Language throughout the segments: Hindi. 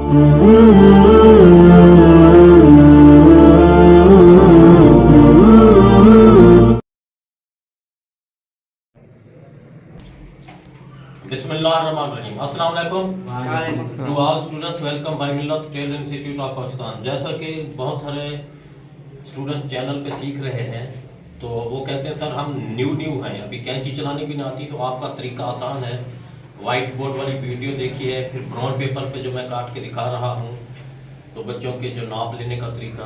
बिस्मिल्लाहिर्रहमानिर्रहीम। अस्सलाम वालेकुम to all students, welcome by Millat tailor institute of Pakistan. जैसा कि बहुत सारे स्टूडेंट्स चैनल पे सीख रहे हैं, तो वो कहते हैं सर हम न्यू हैं, अभी कैंची चलानी भी नहीं आती, तो आपका तरीका आसान है। वाइट बोर्ड वाली वीडियो देखी है, फिर ब्राउन पेपर पे जो मैं काट के दिखा रहा हूँ, तो बच्चों के जो नाप लेने का तरीका,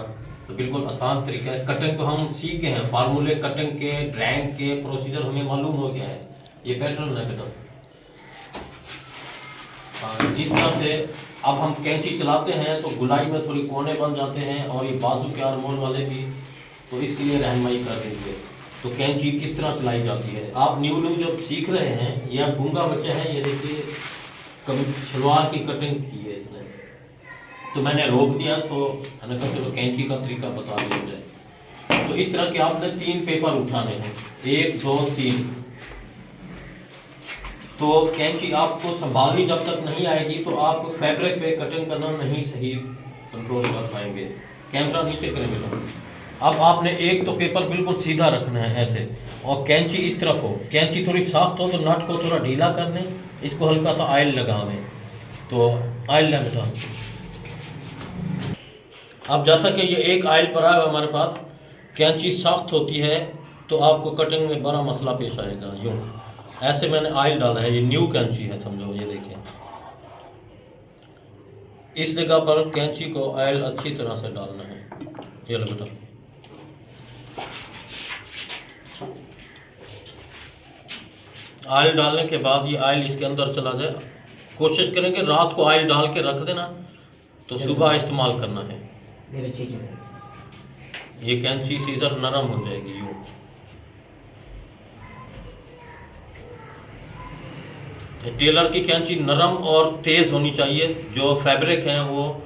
तो बिल्कुल आसान तरीका है। कटिंग तो हम सीखे हैं, फार्मूले कटिंग के, ड्राइंग के प्रोसीजर हमें मालूम हो गया है। ये पैटर्न है बेटा, जिस तरह से अब हम कैंची चलाते हैं तो गुलाई में थोड़ी कोने बन जाते हैं, और ये बाजू के आर्मोल वाले भी, तो इसके लिए रहनुमाई कर देंगे। तो कैंची किस तरह चलाई जाती है, आप न्यू जब सीख रहे हैं, ये अब गूंगा बच्चा है, ये देखिए कभी सलवार की कटिंग की है इसने, तो मैंने रोक दिया, तो मैंने कहा चलो कैंची का तरीका बता दिया जाए। तो इस तरह के आपने 3 पेपर उठाने हैं, 1 2 3। तो कैंची आपको संभालनी जब तक नहीं आएगी तो आप फैब्रिक पे कटिंग करना नहीं सही कंट्रोल कर पाएंगे। कैमरा नीचे करें बेटा। अब आपने एक तो पेपर बिल्कुल सीधा रखना है ऐसे, और कैंची इस तरफ हो, कैंची थोड़ी सख्त हो तो नट को थोड़ा ढीला कर लें, इसको हल्का सा ऑयल लगा लें। तो ऑयल लें बेटा। अब जैसा कि ये एक ऑयल पड़ा है हमारे पास, कैंची सख्त होती है तो आपको कटिंग में बड़ा मसला पेश आएगा। यूँ ऐसे मैंने ऑयल डाला है, ये न्यू कैंची है समझो, ये देखें। इस जगह पर कैंची को ऑयल अच्छी तरह से डालना है। ये लो बेटा, ऑयल डालने के बाद ये ऑयल इसके अंदर चला जाए। कोशिश करेंगे रात को ऑयल डाल के रख देना, तो सुबह इस्तेमाल करना है। ये कैंची सीजर नरम हो जाएगी। यूँ टेलर की कैंची नरम और तेज़ होनी चाहिए, जो फैब्रिक हैं वो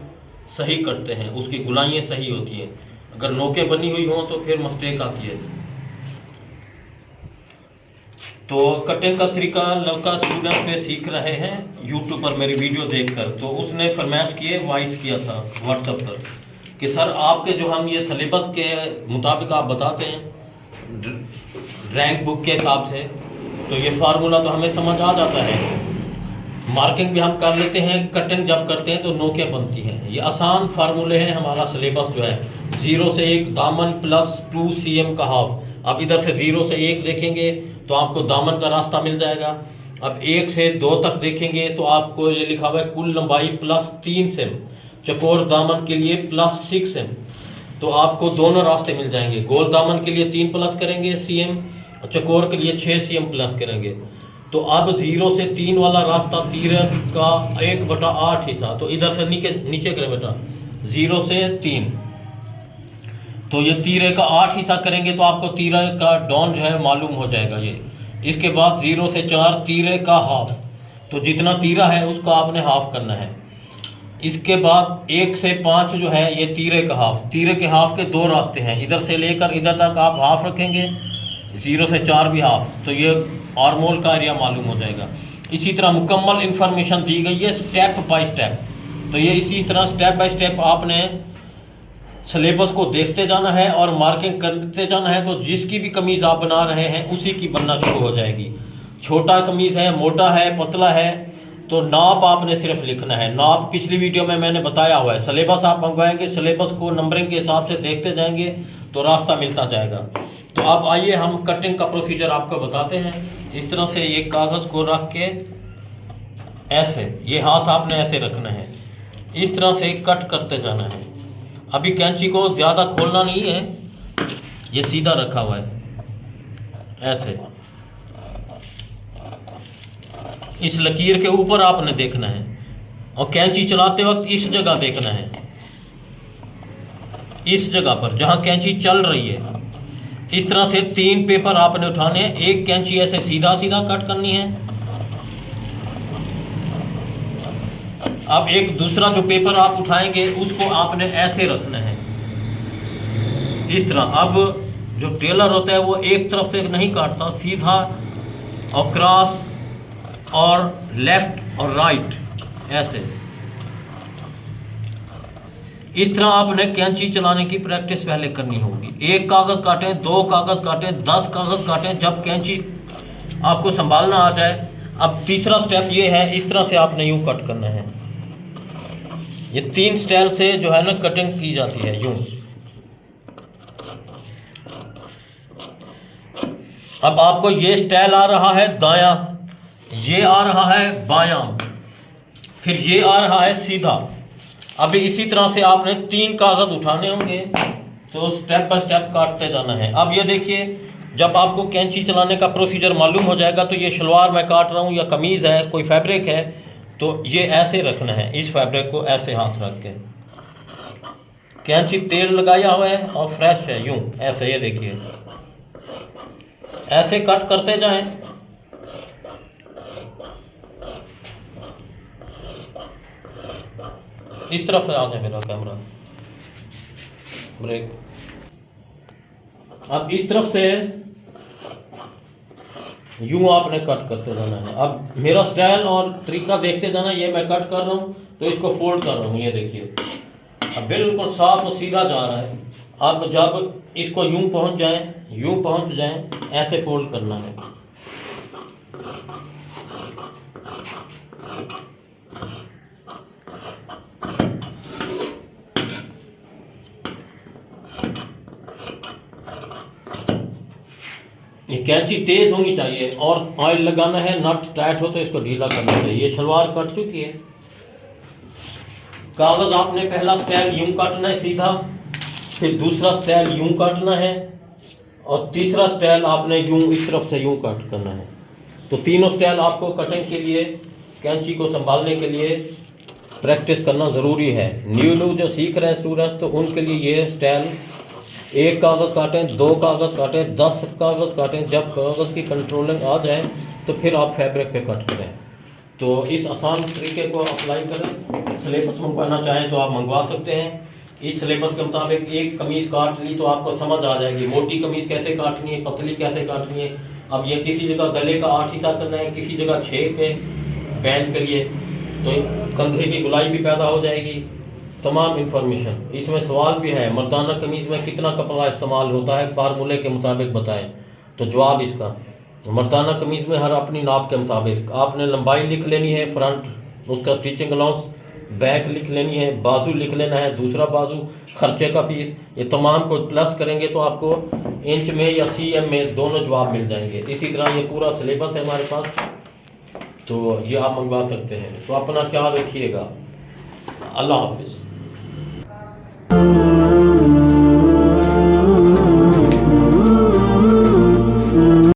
सही कटते हैं, उसकी गुलाइयाँ सही होती हैं। अगर नोकें बनी हुई हों तो फिर मिस्टेक आती है। तो कटिंग का तरीका लड़का स्टूडेंट पे सीख रहे हैं यूट्यूब पर मेरी वीडियो देखकर, तो उसने फरमाइश किए, वॉइस किया था व्हाट्सएप पर कि सर आपके जो हम ये सिलेबस के मुताबिक आप बताते हैं ड्राइंग बुक के हिसाब से, तो ये फार्मूला तो हमें समझ आ जाता है, मार्किंग भी हम कर लेते हैं, कटिंग जब करते हैं तो नोकें बनती हैं। ये आसान फार्मूले हैं। हमारा सिलेबस जो है 0 से 1 दामन प्लस 2 cm का हाफ। अब इधर से 0 से 1 देखेंगे तो आपको दामन का रास्ता मिल जाएगा। अब 1 से 2 तक देखेंगे तो आपको ये लिखा हुआ है कुल लंबाई प्लस 3 cm, चकोर दामन के लिए प्लस 6 cm, तो आपको दोनों रास्ते मिल जाएंगे। गोल दामन के लिए 3 प्लस करेंगे cm, चकोर के लिए 6 cm प्लस करेंगे। तो अब 0 से 3 वाला रास्ता तीरे का 1/8 हिस्सा, तो इधर से नीचे करें बेटा, 0 से 3, तो ये तीरे का 8 हिस्सा करेंगे तो आपको तीरे का डॉन जो है मालूम हो जाएगा ये। इसके बाद 0 से 4 तीरे का हाफ, तो जितना तीरा है उसका आपने हाफ करना है। इसके बाद 1 से 5 जो है ये तीरे का हाफ। तीरे के हाफ के 2 रास्ते हैं, इधर से लेकर इधर तक आप हाफ रखेंगे, 0 से 4 भी हाफ, तो ये आर्मोल का एरिया मालूम हो जाएगा। इसी तरह मुकम्मल इन्फॉर्मेशन दी गई है स्टेप बाय स्टेप, तो ये इसी तरह स्टेप बाय स्टेप आपने सिलेबस को देखते जाना है और मार्किंग करते जाना है। तो जिसकी भी कमीज़ आप बना रहे हैं उसी की बनना शुरू हो जाएगी। छोटा कमीज़ है, मोटा है, पतला है, तो नाप आपने सिर्फ लिखना है। नाप पिछली वीडियो में मैंने बताया हुआ है। सिलेबस आप मंगवाएंगे, सिलेबस को नंबरिंग के हिसाब से देखते जाएंगे तो रास्ता मिलता जाएगा। तो अब आइए हम कटिंग का प्रोसीजर आपको बताते हैं। इस तरह से ये कागज़ को रख के ऐसे, ये हाथ आपने ऐसे रखना है, इस तरह से कट करते जाना है। अभी कैंची को ज़्यादा खोलना नहीं है, ये सीधा रखा हुआ है ऐसे। इस लकीर के ऊपर आपने देखना है, और कैंची चलाते वक्त इस जगह देखना है, इस जगह पर जहाँ कैंची चल रही है। इस तरह से 3 पेपर आपने उठाने हैं। एक कैंची ऐसे सीधा सीधा कट करनी है। अब एक दूसरा जो पेपर आप उठाएंगे उसको आपने ऐसे रखना है, इस तरह। अब जो टेलर होता है वो एक तरफ से नहीं काटता, सीधा और क्रॉस और लेफ्ट और राइट ऐसे। इस तरह आपने कैंची चलाने की प्रैक्टिस पहले करनी होगी। एक कागज़ काटें, 2 कागज़ काटें, 10 कागज़ काटें, जब कैंची आपको संभालना आ जाए। अब तीसरा स्टेप ये है, इस तरह से आपने यूँ कट करना है। ये 3 स्टाइल से जो है ना कटिंग की जाती है, यूँ। अब आपको ये स्टाइल आ रहा है दायां, ये आ रहा है बायां, फिर ये आ रहा है सीधा। अभी इसी तरह से आपने 3 कागज़ उठाने होंगे, तो स्टेप बाय स्टेप काटते जाना है। अब ये देखिए, जब आपको कैंची चलाने का प्रोसीजर मालूम हो जाएगा, तो ये शलवार मैं काट रहा हूँ या कमीज़ है, कोई फैब्रिक है, तो ये ऐसे रखना है। इस फैब्रिक को ऐसे हाथ रख के, कैंची तेल लगाया हुआ है और फ्रेश है, यूँ ऐसे, ये देखिए ऐसे कट करते जाएं। इस तरफ से आ जाए मेरा कैमरा, ब्रेक। अब इस तरफ से यूं आपने कट करते जाना है। अब मेरा स्टाइल और तरीका देखते जाना। ये मैं कट कर रहा हूँ तो इसको फोल्ड कर रहा हूँ, ये देखिए अब बिल्कुल साफ और सीधा जा रहा है। अब जब इसको यूं पहुँच जाए, यूं पहुँच जाए, ऐसे फोल्ड करना है। ये कैंची तेज होनी चाहिए और ऑयल लगाना है। नट टाइट हो तो इसको ढीला करना चाहिए। ये शलवार कट चुकी है। कागज आपने पहला स्टाइल यूं काटना है सीधा, फिर दूसरा स्टाइल यूं काटना है, और तीसरा स्टाइल आपने यूं इस तरफ से यूं कट करना है। तो तीनों स्टाइल आपको कटिंग के लिए, कैंची को संभालने के लिए प्रैक्टिस करना ज़रूरी है। न्यू जो सीख रहे हैं स्टूडेंट्स, तो उनके लिए ये स्टाइल, 1 कागज़ काटें, 2 कागज़ काटें, 10 कागज़ काटें। जब कागज़ की कंट्रोलिंग आ जाए तो फिर आप फैब्रिक पे कट करें। तो इस आसान तरीके को अप्लाई करें। सिलेबस मंगवाना चाहें तो आप मंगवा सकते हैं। इस सिलेबस के मुताबिक एक कमीज़ काट ली तो आपको समझ आ जाएगी मोटी कमीज़ कैसे काटनी है, पतली कैसे काटनी है। अब ये किसी जगह गले का 8 हिस्सा करना है, किसी जगह 6 पे बैंड के लिए, तो कंधे की गुलाई भी पैदा हो जाएगी। तमाम इन्फॉर्मेशन इसमें। सवाल भी है, मर्दाना कमीज़ में कितना कपड़ा इस्तेमाल होता है, फार्मूले के मुताबिक बताएं। तो जवाब इसका, मर्दाना कमीज़ में हर अपनी नाप के मुताबिक आपने लंबाई लिख लेनी है, फ्रंट उसका स्टिचिंग अलाउंस, बैक लिख लेनी है, बाजू लिख लेना है, दूसरा बाजू, खर्चे का पीस। ये तमाम को प्लस करेंगे तो आपको इंच में या CM में दोनों जवाब मिल जाएंगे। इसी तरह ये पूरा सिलेबस है हमारे पास, तो ये आप मंगवा सकते हैं। तो अपना ख्याल रखिएगा। अल्लाह हाफिज़।